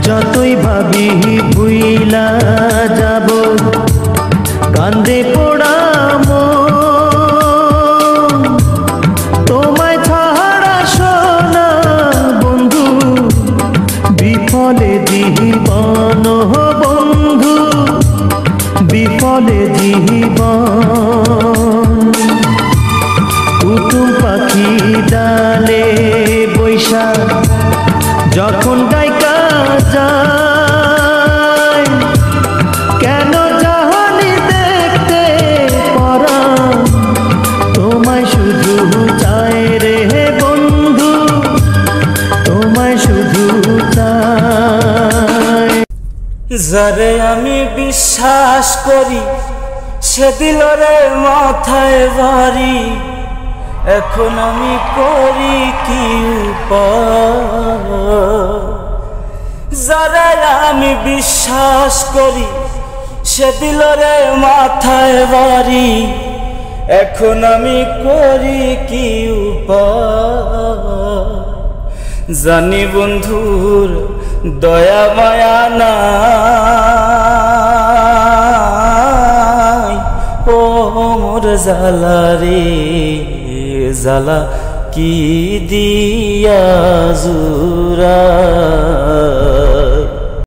যতই ভাবি ভুইলা যাব কান্দে পোড়া মন তোমায় ছাড়া সোনা বন্ধু বিফলে জীবন বন্ধু বিফলে জীবন কুটুম পাখি ডালে বৈশা যখন গায়িকা যায় কেন জানি দেখতে পারা তোমায় শুধু চায় রে বন্ধু তোমায় শুধু চায় যারে আমি বিশ্বাস করি সে দিল রে মাথায় বাড়ি এখন আমি করি কি উপায় যারে আমি বিশ্বাস করি সে দিল রে মাথায় বাড়ি এখন আমি করি কি উপায় জানি বন্ধুর দয়া মায়া নাই ও মোর জালা রে জালা কি দিয়া জুরা